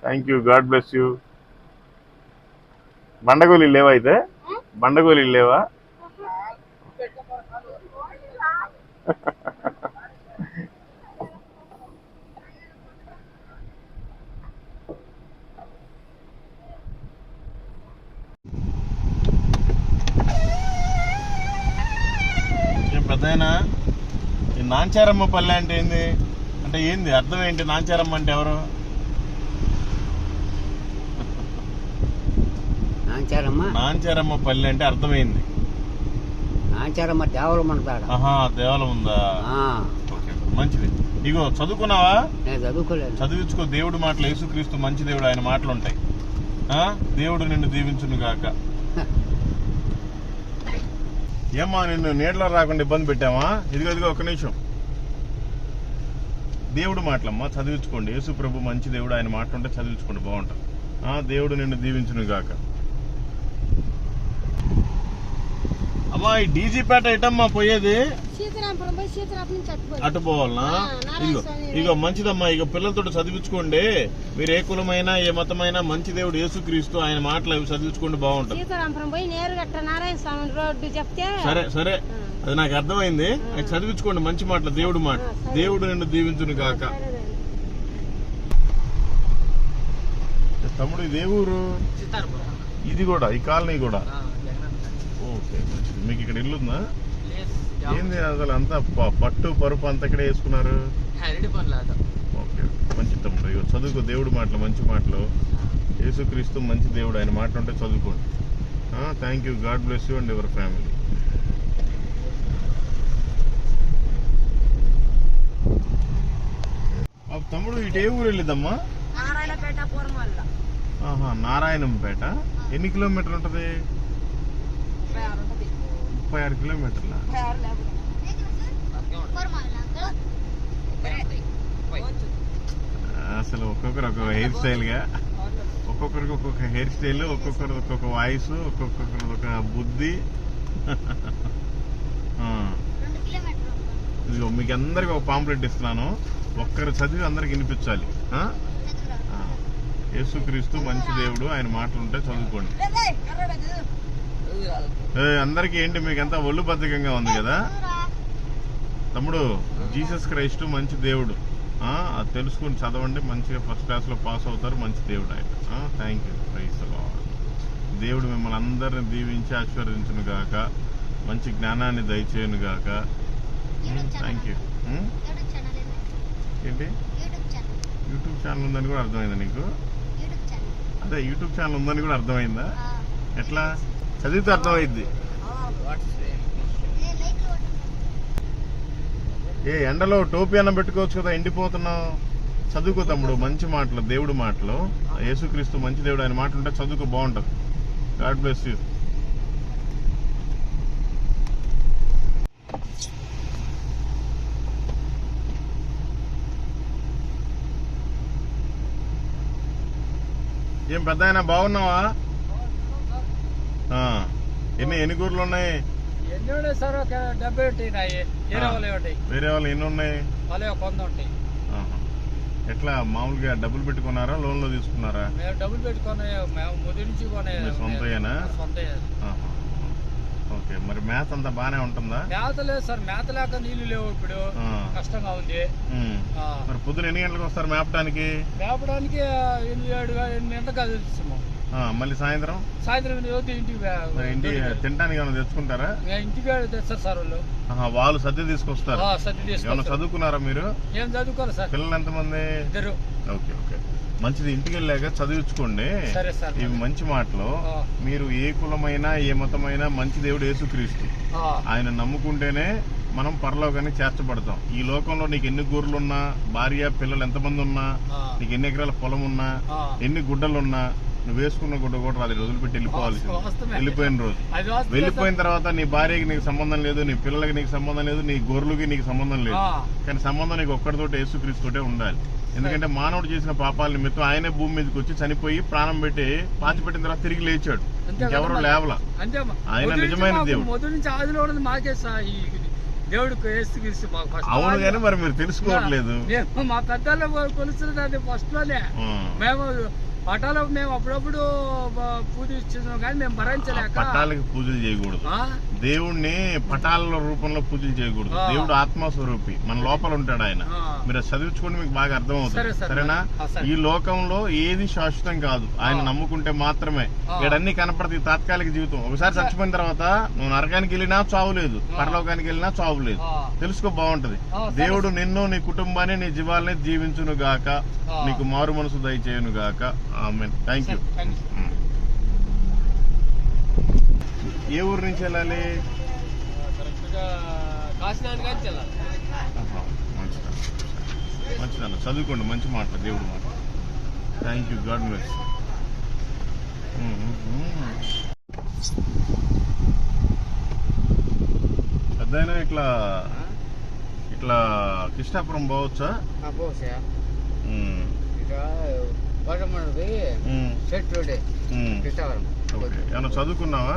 Thank you. God bless you. బండగోళీ లేవా? అయితే బండగోళీ లేవా? పెద్దయినా ఈ నాంచారమ్మ పల్లె అంటే ఏంది? అంటే ఏంది అర్థం ఏంటి? నాంచారమ్మ అంటే ఎవరు? నాంచారమ్మ పల్లె అంటే అర్థమైంది. నాంచారమ్మ దేవాలయం అంటాడు. దేవాలయం ఉందా? ఓకే, మంచిది. ఇగో చదువుకున్నావా? చదువుకోలేదు. చదివించుకో దేవుడి మాటలు. యేసుక్రీస్తు మంచి దేవుడు, ఆయన మాటలు ఉంటాయి. దేవుడు నిన్ను దీవించును గాక. ఏమ్మా నిన్ను నీడలో రాకుండా ఇబ్బంది పెట్టామా? ఇదిగో ఒక నిమిషం. దేవుడు మాటలమ్మా, చదివించుకోండి. యేసు ప్రభు మంచి దేవుడు, ఆయన మాట ఉంటే చదివించుకోండి, బాగుంటుంది. దేవుడు నిన్ను దీవించును గాక. అమ్మా ఈ డీజీపేట ఎటమ్మా పోయేది? అటు పోవాలనా? ఇగో మంచిదమ్మా. ఇక పిల్లలతో చదివించుకోండి. మీరు ఏ కులమైనా ఏ మతమైనా మంచి దేవుడు యేసుక్రీస్తు, ఆయన మాటలు అవి చదివించుకోండి, బాగుంటుంది. సరే అది నాకు అర్థమైంది. అది చదివించుకోండి మంచి మాటలు, దేవుడు మాట. దేవుడు నిన్ను దీవించును గాక. తమ్ముడు ఇది ఏ ఊరు? ఇది కూడా ఈ కాలనీ కూడా? ఓకే మంచిది. మీకు ఇక్కడ ఇల్లుందా? ఏంది అసలు అంతా పట్టు పరుపు అంతా ఇక్కడే వేసుకున్నారు? ఓకే మంచి తమ్ముడు. ఇక చదువుకో దేవుడి మాటలు, మంచి మాటలు. యేసుక్రీస్తు మంచి దేవుడు, ఆయన మాట ఉంటే చదువుకోండి. Thank you. God bless you and your family. తమ్ముడు ఇటు ఏ ఊరు వెళ్ళిద్దమ్మా? నారాయణంపేట. ఎన్ని కిలోమీటర్లు ఉంటది? 36 కిలోమీటర్ల. అసలు ఒక్కొక్కరు ఒక్కొక్క హెయిర్ స్టైల్గా, ఒక్కొక్కరికి ఒక్కొక్క హెయిర్ స్టైల్, ఒక్కొక్కరు ఒక్కొక్క వాయిస్, ఒక్కొక్కరికి ఒక బుద్ధి. ఇదిగో మీకు అందరికి ఒక పాంప్లెట్ ఇస్తున్నాను, ఒక్కరు చదివి అందరికి వినిపించాలి. యేసుక్రీస్తు మంచి దేవుడు, ఆయన మాటలు ఉంటే చదువుకోండి. అందరికి ఏంటి మీకు ఎంత ఒళ్ళు బద్ధకంగా ఉంది కదా తమ్ముడు? జీసస్ క్రైస్ట్ మంచి దేవుడు, అది తెలుసుకుని చదవండి, మంచిగా ఫస్ట్ క్లాస్లో పాస్ అవుతారు. మంచి దేవుడు ఆయన. Thank you. Praise the Lord. దేవుడు మిమ్మల్ని అందరిని దీవించి ఆశీర్వదించును గాక, మంచి జ్ఞానాన్ని దయచేయను గాక. Thank you. ఏంటి యూట్యూబ్ ఛానల్ ఉందని కూడా అర్థమైందా నీకు? అదే యూట్యూబ్ ఛానల్ ఉందని కూడా అర్థమైందా? ఎట్లా చదివితే అర్థమైంది. ఏ ఎండలో టోపీ అన్న పెట్టుకోవచ్చు కదా, ఎండిపోతున్నావు. చదువుకో తమ్ముడు, మంచి మాటలు, దేవుడు మాటలు. యేసుక్రీస్తు మంచి దేవుడు, ఆయన మాటలు ఉంటే చదువుకో, బాగుంటుంది. God bless you. ఏం పెద్ద ఆయన బాగున్నావా? ఎన్ని గూర్లు ఉన్నాయి? ఎన్ని ఉన్నాయి సార్? ఒక 70 ఉంటాయి. వేరే వాళ్ళు ఎన్ని ఉన్నాయి? వాళ్ళే 100 ఉంటాయి. ఎట్లా మామూలుగా డబ్బులు పెట్టుకున్నారా, లోన్ లో తీసుకున్నారా? మేము డబ్బులు పెట్టుకుని మేము మొదటి నుంచి సొంతయేనా? ఓకే. మరి మేత అంతా బానే ఉంటుందా? మేత లేదు సార్, మేత లేక నీళ్లు లేవు, ఇప్పుడు కష్టంగా ఉంది. మరి పొద్దున ఎన్ని గంటలకు వస్తారు మేపడానికి? మేపడానికి 8 గంటలకు తెలుస్తాము. మళ్ళీ సాయంత్రం ఇంటికి తినడానికి ఏమైనా తెచ్చుకుంటారా? ఇంటికి తెస్తారు సార్ వాళ్ళు. వాళ్ళు సద్ది తీసుకొస్తారు. ఏమైనా చదువుకున్నారా మీరు? ఏం చదువుకోవాలి సార్. పిల్లలు ఎంతమంది? 2. ఓకే ఓకే, మంచిది. ఇంటికి వెళ్ళాక చదివించుకోండి. ఇవి మంచి మాటలు. మీరు ఏ కులమైనా ఏ మతమైనా మంచి దేవుడు యేసుక్రీస్తు, ఆయన నమ్ముకుంటేనే మనం పరలోకాన్ని చేర్చబడతాం. ఈ లోకంలో నీకు ఎన్ని గొర్రెలున్నా, భార్య పిల్లలు ఎంతమంది ఉన్నా, నీకు ఎన్ని ఎకరాల పొలం ఉన్నా, ఎన్ని గుడ్డలున్నా, నువ్వు వేసుకున్న గుడ్డ కూడా రాదు, వదిలిపెట్టి వెళ్ళిపోవాల్సి. వెళ్ళిపోయిన రోజు, వెళ్ళిపోయిన తర్వాత నీ భార్యకి నీకు సంబంధం లేదు, నీ పిల్లలకి నీకు సంబంధం లేదు, నీ గొర్రెలకి నీకు సంబంధం లేదు. కానీ సంబంధం నీకు ఒక్కడితోటి యేసుక్రీస్తుతోటే ఉండాలి. ఎందుకంటే మానవుడు చేసిన పాపాల నిమిత్తం ఆయనే భూమి మీదకి వచ్చి చనిపోయి ప్రాణం పెట్టి పాతి పెట్టిన తర్వాత తిరిగి లేచాడు. ఇంకెవరు లేవలా. ఆయన నిజమైన దేవుడు. మొదటి నుంచి ఆదిలో ఉన్నది మాకే దేవుడికి యేసుక్రీస్తు. అవును, కానీ మరి మీరు తెలుసుకోవట్లేదు. మా పెద్దలు కొలుస్తున్నది ఫస్ట్ లోనే. మేము పటాలకు మేము అప్పుడప్పుడు పూజ ఇస్తున్నాం, కానీ మేము భరించలేక. పటాలకి పూజలు చేయకూడదు, దేవుణ్ణి పటాల రూపంలో పూజలు చేయకూడదు. దేవుడు ఆత్మస్వరూపి, మన లోపల ఉంటాడు ఆయన. మీరు చదివించుకోండి, మీకు బాగా అర్థమవుతుంది. సరేనా? ఈ లోకంలో ఏది శాశ్వతం కాదు, ఆయన నమ్ముకుంటే మాత్రమే. ఇక్కడన్నీ కనపడతాయి తాత్కాలిక జీవితం. ఒకసారి చచ్చిపోయిన తర్వాత నువ్వు నరకానికి వెళ్ళినా చావు లేదు, పరలోకానికి వెళ్ళినా చావు లేదు. తెలుసుకో, బాగుంటది. దేవుడు నిన్ను, నీ కుటుంబాన్ని, నీ జీవాల్ని దీవించును గాక, నీకు మారు మనసు దయచేయును గాక. ఆమేన్. Thank you. ఏ ఊరు నుంచి వెళ్ళాలి? మంచిదన్న, చదువుకోండి, మంచి మాట, దేవుడు మాట. Thank you. God bless. పెద్దయినా ఇట్లా ఇట్లా కృష్ణాపురం పోవచ్చా? ఏమన్నా చదువుకున్నావా?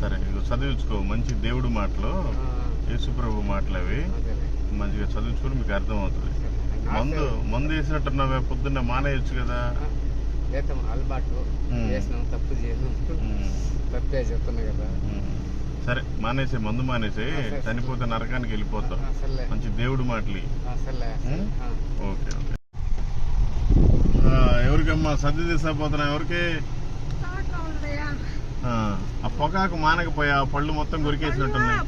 సరే, ఇక చదివించుకో. మంచి దేవుడు మాటలు, యేసుప్రభు మాటలు అవి మంచిగా చదివించుకుని మీకు అర్థం అవుతుంది. మందు వేసినట్టున్నావే, పొద్దున్న మానేయచ్చు కదా. సరే, మానేసే, మందు మానేసే, చనిపోతే నరకానికి వెళ్ళిపోతావు. మంచి దేవుడు మాటలు. Okay okay. ఎవరికమ్మా సర్ది తీసుకుపోతున్నా? ఎవరికి? ఆ పొగాకు మానకపోయా, పళ్ళు మొత్తం కొరికేసినట్టున్నాయి.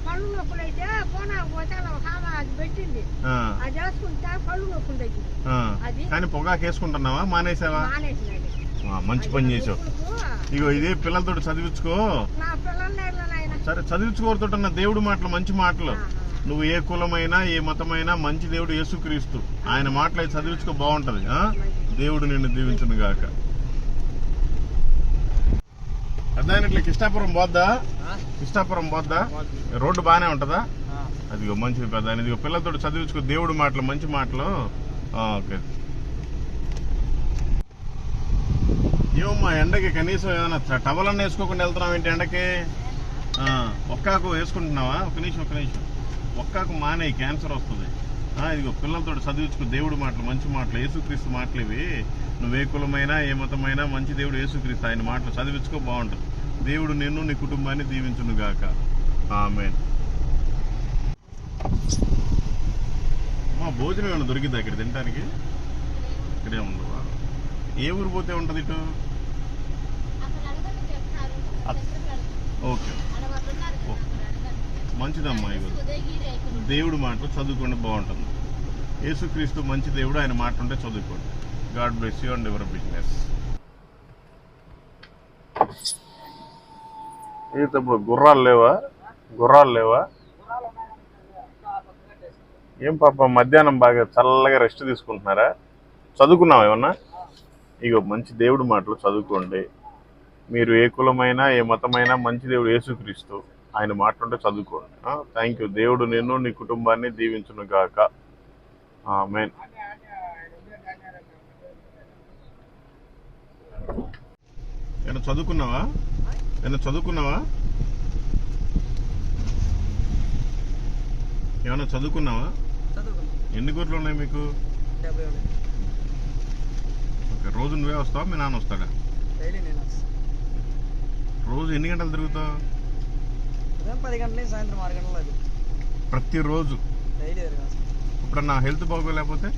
కానీ పొగాకు వేసుకుంటున్నావా, మానేసావా? మంచి పని చేసావు. ఇగో ఇదే పిల్లలతో చదివించుకో. సరే, చదివించుకోరుతున్న దేవుడు మాటలు, మంచి మాటలు. నువ్వు ఏ కులమైనా ఏ మతమైనా మంచి దేవుడు యేసుక్రీస్తు, ఆయన మాటలు అయితే చదివించుకో, బాగుంటది. దేవుడు నిన్ను దీవించును గాక. పెద్ద ఇట్లా కిష్టాపురం పోద్దా? కిష్టాపురం పోద్దా? రోడ్డు బాగానే ఉంటుందా? అదిగో మంచిది పెద్ద ఆయన. ఇదిగో పిల్లలతో చదివించుకో దేవుడి మాటలు, మంచి మాటలు. ఓకే. ఏమమ్మా ఎండకి కనీసం ఏదైనా టవల్ అన్న వేసుకోకుండా వెళ్తున్నావు ఏంటి ఎండకి? ఒక్కాకు వేసుకుంటున్నావా? ఒక నిమిషం. ఒక్కాకు మానే, క్యాన్సర్ వస్తుంది. ఇదిగో పిల్లలతో చదివించుకో దేవుడి మాటలు, మంచి మాటలు, యేసుక్రీస్తు మాటలు ఇవి. నువ్వే కులమైనా ఏ మతమైనా మంచి దేవుడు యేసుక్రీస్తు, ఆయన మాటలు చదివించుకో, బాగుంటుంది. దేవుడు నిన్ను నీ కుటుంబాన్ని దీవించును గాక. ఆమేన్. మా భోజనం ఏమైనా దొరికిందా ఇక్కడ తినడానికి? ఇక్కడే ఉండవా? ఏ ఊరు పోతే ఉంటుంది ఇటు? ఓకే, మంచిదమ్మా. ఇవ్వదు దేవుడు మాటలు చదువుకోండి, బాగుంటుంది. యేసుక్రీస్తు మంచి దేవుడు, ఆయన మాట ఉంటే చదువుకోండి. God bless you and your business. ఇప్పుడు గుర్రాలు లేవా? ఏం పాప మధ్యాహ్నం బాగా చల్లగా రెస్ట్ తీసుకుంటున్నారా? చదువుకున్నావా ఏమన్నా? ఇగో మంచి దేవుడి మాటలు చదువుకోండి. మీరు ఏ కులమైనా ఏ మతమైనా మంచి దేవుడు యేసుక్రీస్తు, ఆయన మాట ఉంటే చదువుకోండి. Thank you. దేవుడు నిన్ను నీ కుటుంబాన్ని దీవించును గాక. ఆమేన్. ఏమన్నా చదువుకున్నావా? ఏమన్నా చదువుకున్నావా? ఎన్ని గొర్రెలు ఉన్నాయి మీకు? ఓకే. రోజు నువ్వే వస్తావా, మీ నాన్న వస్తాడా? రోజు ఎన్ని గంటలు తిరుగుతావు? 10 గంటల సాయంత్రం 6 గంటలు. ప్రతిరోజు? ఇప్పుడు నా హెల్త్ బాగోలేకపోతే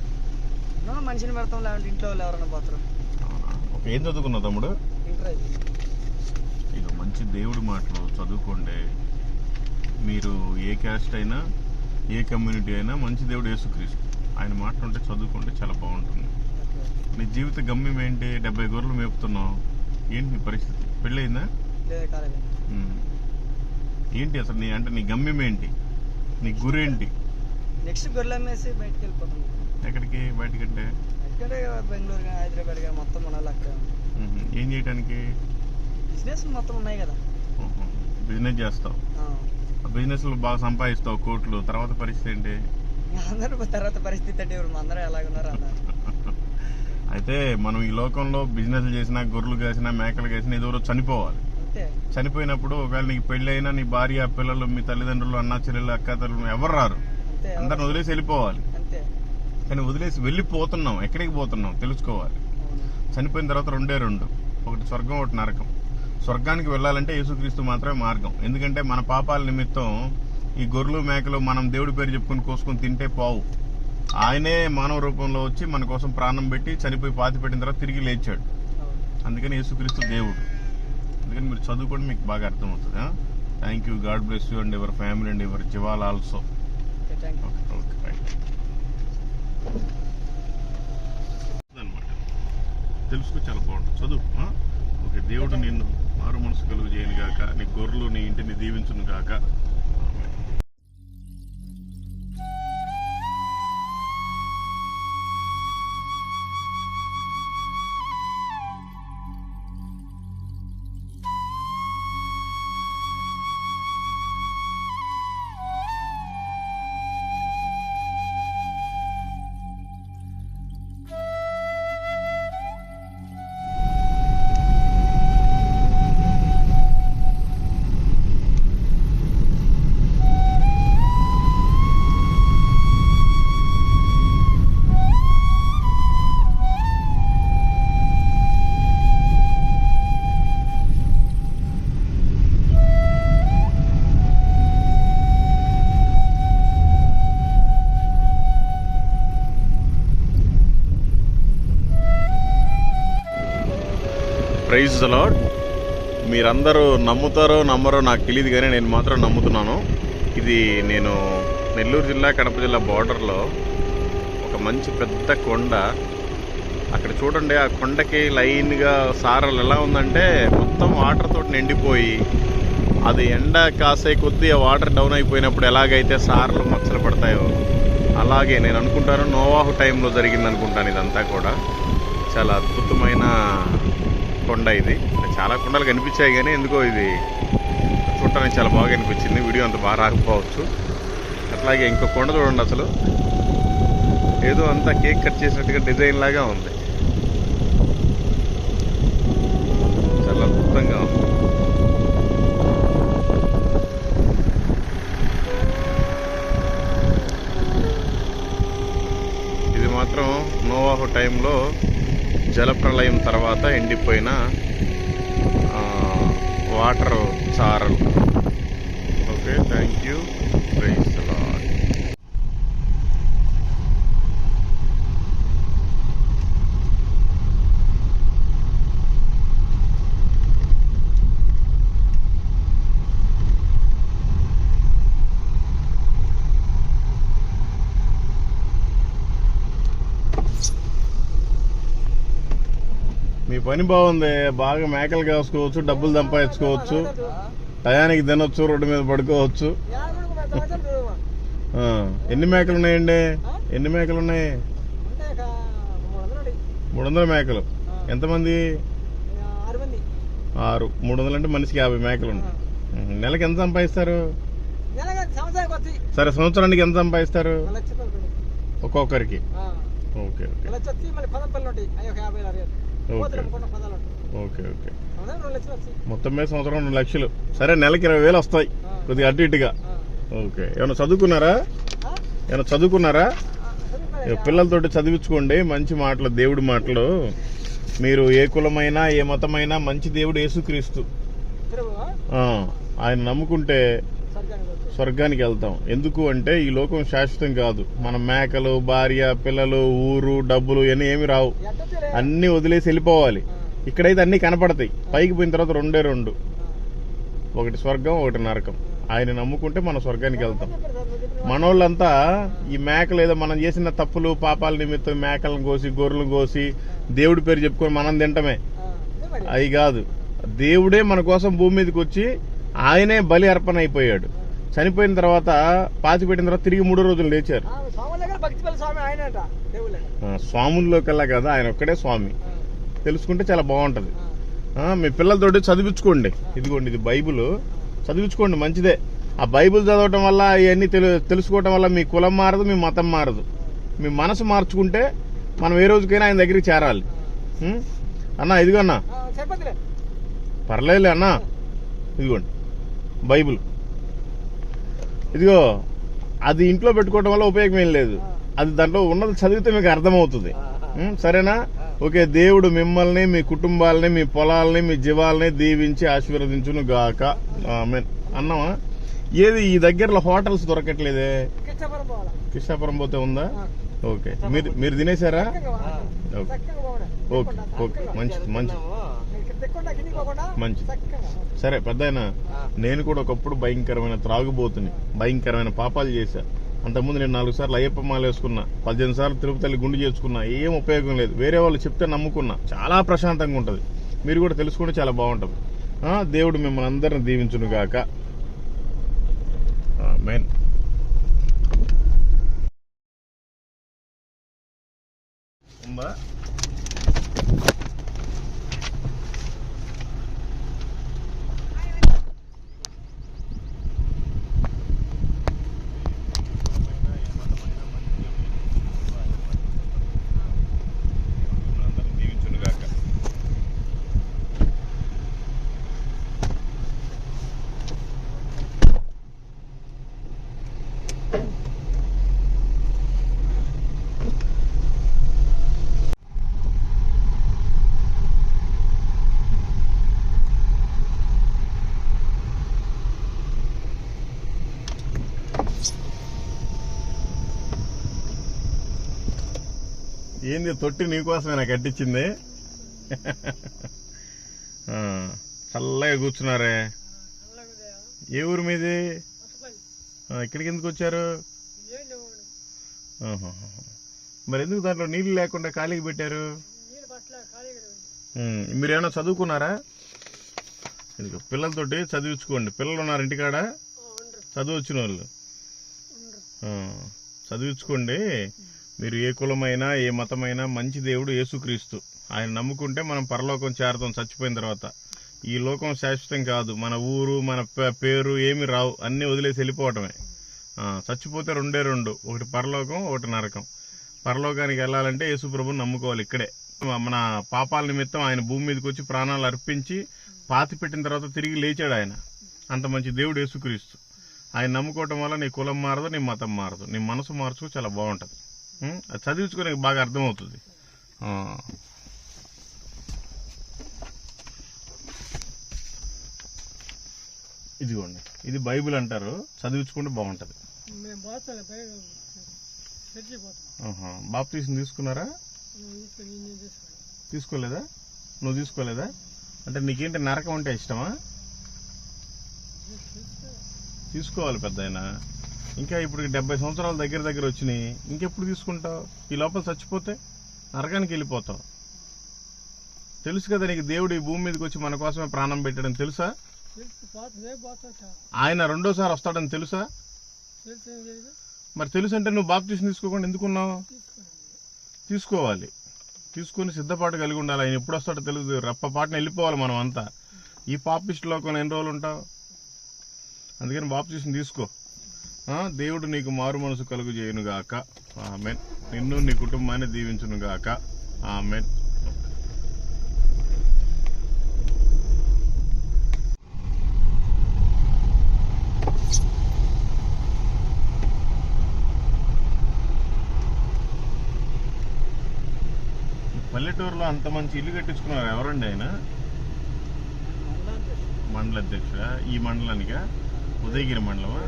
మనిషిని పెడతాం, లేదంటే ఇంట్లో ఎవరైనా పోతారు. ఓకే. ఏం చదువుకున్నావు తమ్ముడు? ఇక మంచి దేవుడి మాటలు చదువుకోండి. మీరు ఏ క్యాస్ట్ అయినా ఏ కమ్యూనిటీ అయినా మంచి దేవుడు యేసుక్రీస్తు, ఆయన మాట ఉంటే చదువుకుంటే చాలా బాగుంటుంది. నీ జీవిత గమ్యం ఏంటి? 70 గొర్రెలు మేపుతున్నావు. ఏంటి నీ పరిస్థితి? పెళ్ళయిందా? ఏంటి అసలు నీ గమ్యం ఏంటి? నీ గురేంటి? నెక్స్ట్ గొర్రెలు అమ్మేసి బయటకు వెళ్ళిపోతాం. ఎక్కడికి? బయటకంటే ఇక్కడే బెంగళూరు కానీ హైదరాబాద్ కానీ మొత్తం మన అక్కడే. ఏం చేయడానికి? బిజినెస్ మొత్తం ఉన్నాయి కదా. బిజినెస్ చేస్తావు. ఆ బిజినెస్ లో బాగా సంపాదిస్తావు కోట్లు. తర్వాత పరిస్థితి ఏంటి? అందరూ తర్వాత పరిస్థితి అంటే అందరూ ఎలాగున్నారు అన్నారు. అయితే మనం ఈ లోకంలో బిజినెస్ చేసినా, గొర్రెలు కాసినా, మేకలు కాసినా ఏదో రోజు చనిపోవాలి. చనిపోయినప్పుడు ఒకవేళ నీకు పెళ్లి అయినా నీ భార్య, పిల్లలు, మీ తల్లిదండ్రులు, అన్న చెల్లెలు, అక్క తల్లులు ఎవరు రారు. అందరిని వదిలేసి వెళ్ళిపోవాలి. కానీ వదిలేసి వెళ్ళిపోతున్నాం, ఎక్కడికి పోతున్నాం తెలుసుకోవాలి. చనిపోయిన తర్వాత రెండే రెండు, ఒకటి స్వర్గం, ఒకటి నరకం. స్వర్గానికి వెళ్ళాలంటే యేసుక్రీస్తు మాత్రమే మార్గం. ఎందుకంటే మన పాపాల నిమిత్తం ఈ గొర్రెలు, మేకలు మనం దేవుడి పేరు చెప్పుకొని కోసుకొని తింటే పోవు. ఆయనే మానవ రూపంలో వచ్చి మన కోసం ప్రాణం పెట్టి చనిపోయి పాతి పెట్టిన తర్వాత తిరిగి లేచాడు. అందుకని యేసుక్రీస్తు దేవుడు. అందుకని మీరు చదువుకోండి, మీకు బాగా అర్థమవుతుంది. Thank you. God bless you and your family and your జివాల్ ఆల్సో. అనమాట తెలుసుకో, చాలా బాగుంటుంది. చదువు. ఓకే. దేవుడు నిన్ను మారు మనసు కలుగు చేయను గాక, నీ గొర్రెలు నీ ఇంటిని దీవించును గాక. Praise the Lord. మీరందరూ నమ్ముతారో నమ్మరో నాకు తెలియదు, కానీ నేను మాత్రం నమ్ముతున్నాను. ఇది నేను నెల్లూరు జిల్లా, కడప జిల్లా బార్డర్లో ఒక మంచి పెద్ద కొండ. అక్కడ చూడండి, ఆ కొండకి లైన్గా సారలు ఎలా ఉందంటే మొత్తం వాటర్ తోటి నిండిపోయి, అది ఎండ కాసే కొద్దీ ఆ వాటర్ డౌన్ అయిపోయినప్పుడు ఎలాగైతే సారలు మచ్చలు పడతాయో అలాగే నేను అనుకుంటాను నోవాహు టైంలో జరిగింది అనుకుంటాను. ఇదంతా కూడా చాలా అద్భుతమైన కొండ ఇది. చాలా కొండలు కనిపించాయి కానీ ఎందుకో ఇది చూడటానికి చాలా బాగా అనిపించింది. వీడియో అంత బాగా రాకపోవచ్చు. అట్లాగే ఇంకో కొండ చూడండి, అసలు ఏదో అంతా కేక్ కట్ చేసినట్టుగా డిజైన్ లాగా ఉంది. చాలా అద్భుతంగా ఉంది. ఇది మాత్రం నోవాహు టైంలో జలప్రలయం తర్వాత ఎండిపోయిన వాటర్ చారలు. Okay, thank you. Praise the Lord. మీ పని బాగుంది. బాగా మేకలు కాసుకోవచ్చు, డబ్బులు సంపాదించుకోవచ్చు, టయానికి తినొచ్చు, రోడ్డు మీద పడుకోవచ్చు. ఎన్ని మేకలు ఉన్నాయండి? ఎన్ని మేకలు ఉన్నాయి? 300 మేకలు. ఎంతమంది? 6. 300 అంటే మనిషికి 50 మేకలు ఉన్నాయి. నెలకి ఎంత సంపాదిస్తారు? సరే, సంవత్సరానికి ఎంత సంపాదిస్తారు ఒక్కొక్కరికి? Okay okay okay. మొత్తం మీద సంవత్సరం 2 లక్షలు. సరే, నెలకి 20,000 వస్తాయి, కొద్దిగా అటు ఇటుగా. ఓకే. ఏమైనా చదువుకున్నారా? పిల్లలతోటి చదివించుకోండి మంచి మాటలు, దేవుడి మాటలు. మీరు ఏ కులమైనా ఏ మతమైనా మంచి దేవుడు యేసుక్రీస్తు. ఆయన నమ్ముకుంటే స్వర్గానికి వెళ్తాం. ఎందుకు అంటే ఈ లోకం శాశ్వతం కాదు. మన మేకలు, భార్య, పిల్లలు, ఊరు, డబ్బులు ఇవన్నీ ఏమి రావు. అన్ని వదిలేసి వెళ్ళిపోవాలి. ఇక్కడైతే అన్ని కనపడతాయి. పైకి పోయిన తర్వాత 2 ఒకటి స్వర్గం, ఒకటి నరకం. ఆయన నమ్ముకుంటే మనం స్వర్గానికి వెళ్తాం. మనోళ్ళంతా ఈ మేకలు ఏదో మనం చేసిన తప్పులు పాపాల నిమిత్తం మేకలను కోసి, గొర్రెలను కోసి, దేవుడి పేరు చెప్పుకొని మనం తింటమే. అవి కాదు. దేవుడే మన కోసం భూమి మీదకి వచ్చి ఆయనే బలి అర్పణ అయిపోయాడు. చనిపోయిన తర్వాత పాతి పెట్టిన తర్వాత తిరిగి 3 రోజులు లేచారు. స్వాముల్లోకెల్లా కదా, ఆయన ఒక్కడే స్వామి. తెలుసుకుంటే చాలా బాగుంటది. మీ పిల్లలతోటి చదివించుకోండి. ఇదిగోండి, ఇది బైబుల్. చదివించుకోండి, మంచిదే. ఆ బైబుల్ చదవటం వల్ల ఇవన్నీ తెలుసుకోవటం వల్ల మీ కులం మారదు, మీ మతం మారదు. మీ మనసు మార్చుకుంటే మనం ఏ రోజుకైనా ఆయన దగ్గరికి చేరాలి. అన్నా, ఇదిగో అన్నా, పర్లేదులే అన్నా, ఇదిగోండి బైబుల్. ఇదిగో, అది ఇంట్లో పెట్టుకోవడం వల్ల ఉపయోగం ఏం లేదు. అది దాంట్లో ఉన్నది చదివితే మీకు అర్థమవుతుంది. సరేనా? ఓకే. దేవుడు మిమ్మల్ని, మీ కుటుంబాలని, మీ పొలాలని, మీ జీవాలని దీవించి ఆశీర్వదించును గాక. ఆమేన్. అన్నావా? ఏది ఈ దగ్గరలో హోటల్స్ దొరకట్లేదే? కిష్టాపురం పోతే ఉందా? ఓకే. మీరు తినేశారా? ఓకే ఓకే, మంచిది మంచిది మంచిది. సరే పెద్దాయనా, నేను కూడా ఒకప్పుడు భయంకరమైన త్రాగుబోతుని, భయంకరమైన పాపాలు చేశా. అంతకుముందు నేను 4 సార్లు అయ్యప్ప మాల వేసుకున్నా, 18 సార్లు తిరుపతి గుండు చేసుకున్నా. ఏం ఉపయోగం లేదు. వేరే వాళ్ళు చెప్తే నమ్ముకున్నా. చాలా ప్రశాంతంగా ఉంటుంది. మీరు కూడా తెలుసుకుంటే చాలా బాగుంటుంది. దేవుడు మిమ్మల్ని అందరిని దీవించును గాక. ఆమేన్. ఉందా? ఏంది తొట్టి నీకోసమేనా కట్టించింది? చల్లగా కూర్చున్నారే. ఏ ఊరు మీది? ఇక్కడికి ఎందుకు వచ్చారు? మరి ఎందుకు దాంట్లో నీళ్లు లేకుండా ఖాళీకి పెట్టారు? మీరేమైనా చదువుకున్నారా? పిల్లలతోటి చదివించుకోండి. పిల్లలు ఉన్నారు ఇంటికాడ? చదువు వచ్చిన వాళ్ళు చదివించుకోండి. మీరు ఏ కులమైనా ఏ మతమైనా మంచి దేవుడు యేసుక్రీస్తు. ఆయన నమ్ముకుంటే మనం పరలోకం చేరతాం చచ్చిపోయిన తర్వాత. ఈ లోకం శాశ్వతం కాదు. మన ఊరు, మన పేరు ఏమి రావు, అన్నీ వదిలేసి వెళ్ళిపోవటమే. చచ్చిపోతే రెండే రెండు, ఒకటి పరలోకం, ఒకటి నరకం. పరలోకానికి వెళ్ళాలంటే యేసుప్రభుని నమ్ముకోవాలి. ఇక్కడే మన పాపాల నిమిత్తం ఆయన భూమి మీదకి వచ్చి ప్రాణాలు అర్పించి పాతి పెట్టిన తర్వాత తిరిగి లేచాడు ఆయన. అంత మంచి దేవుడు యేసుక్రీస్తు. ఆయన నమ్ముకోవటం వల్ల నీ కులం మారదు, నీ మతం మారదు, నీ మనసు మార్చుకో, చాలా బాగుంటుంది. అది చదివించుకో, నీకు బాగా అర్థమవుతుంది. ఇదిగోండి, ఇది బైబిల్ అంటారు, చదివించుకుంటే బాగుంటుంది. బాప్తీసం తీసుకున్నారా? తీసుకోలేదా? నువ్వు తీసుకోలేదా? అంటే నీకేంటి నరకం అంటే ఇష్టమా? తీసుకోవాలి పెద్దాయన. ఇంకా ఇప్పుడు 70 సంవత్సరాల దగ్గర వచ్చినాయి, ఇంకెప్పుడు తీసుకుంటావు? ఈ లోపల చచ్చిపోతే నరకానికి వెళ్ళిపోతావు. తెలుసు కదా నీకు, దేవుడు ఈ భూమి మీదకి వచ్చి మన కోసమే ప్రాణం పెట్టాడని తెలుసా? ఆయన రెండోసారి వస్తాడని తెలుసా? మరి తెలుసు అంటే నువ్వు బాప్తీసం తీసుకోకుండా ఎందుకున్నావు? తీసుకోవాలి. తీసుకుని సిద్ధపాటు కలిగి ఉండాలి. ఆయన ఎప్పుడు వస్తాడో తెలియదు, రెప్పపాటున వెళ్ళిపోవాలి మనం అంతా. ఈ పాపిస్ట్ లోకంలో ఎన్ని రోజులు ఉంటావు? అందుకని బాప్తీసం తీసుకో. దేవుడు నీకు మారు మనసు కలుగు చేయనుగాక. ఆమేన్. నిన్ను నీ కుటుంబాన్ని దీవించునుగాక. ఆమేన్. పల్లెటూరులో అంత మంచి ఇల్లు కట్టించుకున్నారు ఎవరండి ఆయన? మండల అధ్యక్షుడా? ఈ మండలానికా? ఉదయగిరి మండలమా?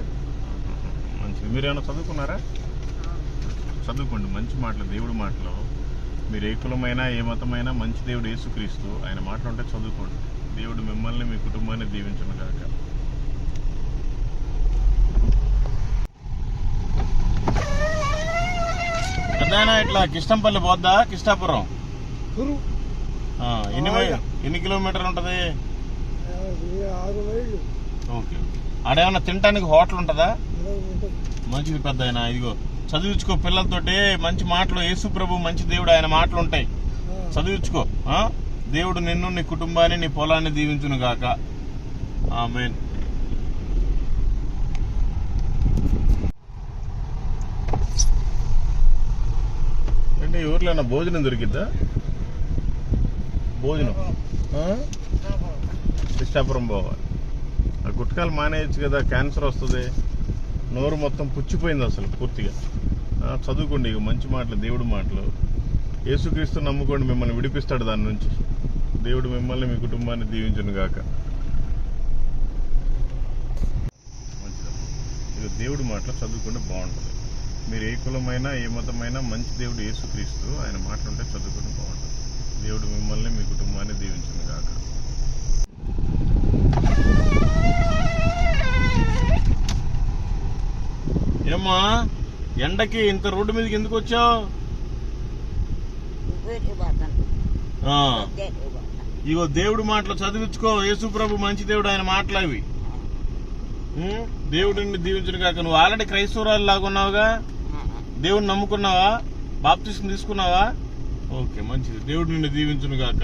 మంచిది. మీరు ఏమైనా చదువుకున్నారా? చదువుకోండి. మంచి మాటలు, దేవుడి మాటలు. మీరు ఏ కులమైనా ఏ మతమైనా మంచి దేవుడు యేసుక్రీస్తు, ఆయన మాటలు ఉంటే చదువుకోండి. దేవుడు మిమ్మల్ని మీ కుటుంబాన్ని దీవించును గాక. పెద్దాయన ఇట్లా కిష్టంపల్లి పోద్దా? కిష్టాపురం ఎన్ని కిలోమీటర్లు ఉంటది? 6 మైళ్ళు. ఓకే. ఆడేమన్నా తినడానికి హోటల్ ఉంటుందా? మంచిది పెద్దాయన. ఇదిగో చదివించుకో పిల్లలతోటి మంచి మాటలు. యేసు ప్రభు మంచి దేవుడు, ఆయన మాటలు ఉంటాయి, చదివించుకో. దేవుడు నిన్ను, నీ కుటుంబాన్ని, నీ పొలాన్ని దీవించును గాక. ఆమేన్. అంటే ఈ ఊర్లో ఏమన్నా భోజనం దొరికిద్దా? భోజనం కృష్ణాపురం పోవాలి. ఆ గుట్కాలు మానేయచ్చు కదా, క్యాన్సర్ వస్తుంది. నోరు మొత్తం పుచ్చిపోయింది అసలు పూర్తిగా. చదువుకోండి ఇక మంచి మాటలు, దేవుడి మాటలు. యేసుక్రీస్తు నమ్ముకోండి, మిమ్మల్ని విడిపిస్తాడు దాని నుంచి. దేవుడు మిమ్మల్ని, మీ కుటుంబాన్ని దీవించును గాక. మంచిదమ్మా. ఇక దేవుడి మాటలు చదువుకుంటే బాగుంటుంది. మీరు ఏ కులమైనా ఏ మతమైనా మంచి దేవుడు యేసుక్రీస్తు, ఆయన మాటలు ఉంటే చదువుకుంటే బాగుంటుంది. దేవుడు మిమ్మల్ని, మీ కుటుంబాన్ని దీవించును గాక. ఏమ్మా ఎండకి ఇంత రోడ్డు మీదకి ఎందుకు వచ్చావు? ఇగో దేవుడి మాటలు చదివించుకో. యేసు ప్రభు మంచి దేవుడు, ఆయన మాటలు అవి. దేవుడిని దీవించును కాక. నువ్వు ఆల్రెడీ క్రైస్తవురాలు లాగా ఉన్నావుగా, దేవుడిని నమ్ముకున్నావా? బాప్తిసం తీసుకున్నావా? ఓకే, మంచిది. దేవుడు నిన్ను దీవించును గాక.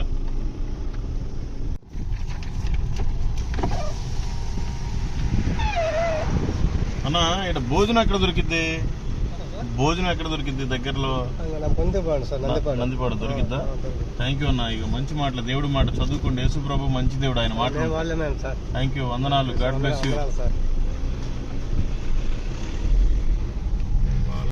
అన్నా ఇక్కడ భోజనం ఎక్కడ దొరికిద్ది? భోజనం ఎక్కడ దొరికిద్ది? దగ్గరలో నందిపాడు దొరికిద్దా? థ్యాంక్ యూ అన్న. ఇక మంచి మాటలు, దేవుడి మాట చదువుకోండి. యేసు ప్రభు మంచి దేవుడు, ఆయన మాటలు. థ్యాంక్ యూ, వందనాలు. God bless you.